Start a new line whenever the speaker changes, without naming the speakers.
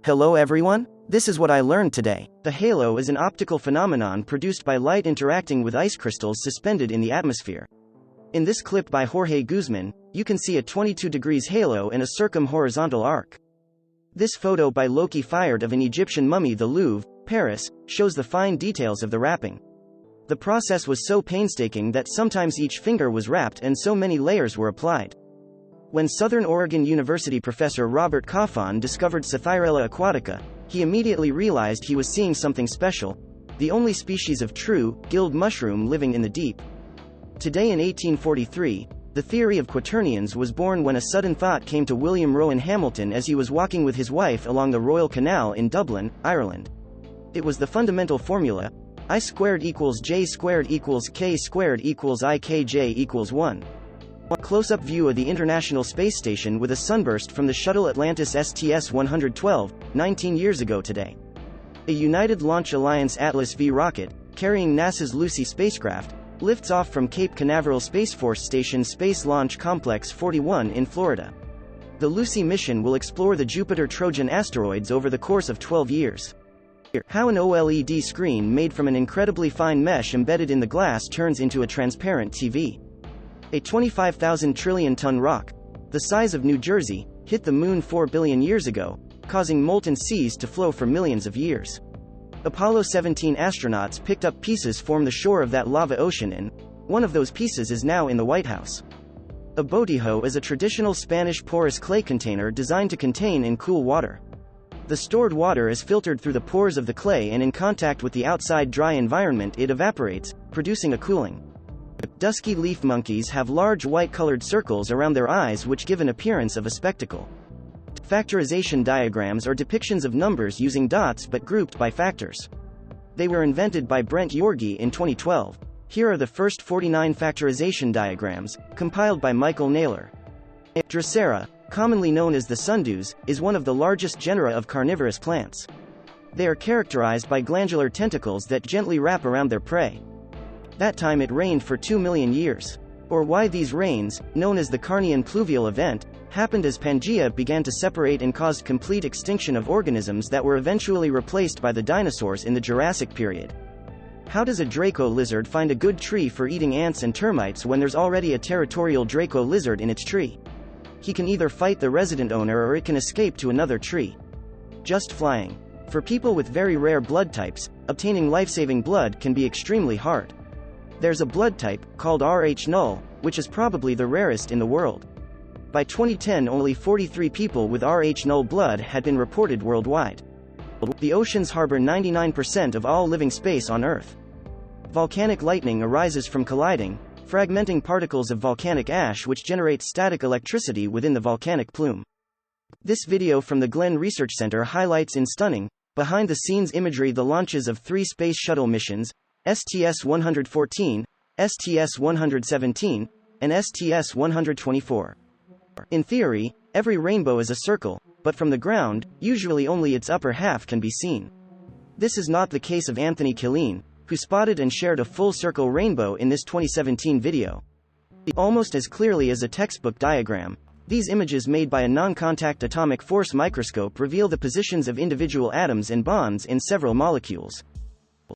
Hello everyone, this is what I learned today. The halo is an optical phenomenon produced by light interacting with ice crystals suspended in the atmosphere. In this clip by Jorge Guzman, you can see a 22 degrees halo in a circum-horizontal arc. This photo by Loki fired of an Egyptian mummy, the Louvre, Paris, shows the fine details of the wrapping. The process was so painstaking that sometimes each finger was wrapped and so many layers were applied. When Southern Oregon University professor Robert Coffin discovered Psathyrella aquatica, he immediately realized he was seeing something special, the only species of true, gilled mushroom living in the deep. Today in 1843, the theory of quaternions was born when a sudden thought came to William Rowan Hamilton as he was walking with his wife along the Royal Canal in Dublin, Ireland. It was the fundamental formula, I squared equals J squared equals K squared equals IKJ equals 1. Close-up view of the International Space Station with a sunburst from the shuttle Atlantis STS-112, 19 years ago today. A United Launch Alliance Atlas V rocket, carrying NASA's Lucy spacecraft, lifts off from Cape Canaveral Space Force Station Space Launch Complex 41 in Florida. The Lucy mission will explore the Jupiter-Trojan asteroids over the course of 12 years. How an OLED screen made from an incredibly fine mesh embedded in the glass turns into a transparent TV. A 25,000 trillion-ton rock, the size of New Jersey, hit the moon 4 billion years ago, causing molten seas to flow for millions of years. Apollo 17 astronauts picked up pieces from the shore of that lava ocean, and one of those pieces is now in the White House. A botijo is a traditional Spanish porous clay container designed to contain and cool water. The stored water is filtered through the pores of the clay, and in contact with the outside dry environment it evaporates, producing a cooling. Dusky leaf monkeys have large white-colored circles around their eyes which give an appearance of a spectacle. Factorization diagrams are depictions of numbers using dots but grouped by factors. They were invented by Brent Yorgi in 2012. Here are the first 49 factorization diagrams, compiled by Michael Naylor. Drosera, commonly known as the sundews, is one of the largest genera of carnivorous plants. They are characterized by glandular tentacles that gently wrap around their prey. That time it rained for 2 million years. Or why these rains, known as the Carnian pluvial event, happened as Pangaea began to separate and caused complete extinction of organisms that were eventually replaced by the dinosaurs in the Jurassic period. How does a Draco lizard find a good tree for eating ants and termites when there's already a territorial Draco lizard in its tree? He can either fight the resident owner or it can escape to another tree. Just flying. For people with very rare blood types, obtaining life-saving blood can be extremely hard. There's a blood type, called Rh null, which is probably the rarest in the world. By 2010 only 43 people with Rh null blood had been reported worldwide. The oceans harbor 99% of all living space on Earth. Volcanic lightning arises from colliding, fragmenting particles of volcanic ash which generate static electricity within the volcanic plume. This video from the Glenn Research Center highlights in stunning, behind-the-scenes imagery the launches of 3 Space Shuttle missions, STS-114, STS-117, and STS-124. In theory, every rainbow is a circle, but from the ground, usually only its upper half can be seen. This is not the case of Anthony Killeen, who spotted and shared a full-circle rainbow in this 2017 video. Almost as clearly as a textbook diagram, these images made by a non-contact atomic force microscope reveal the positions of individual atoms and bonds in several molecules.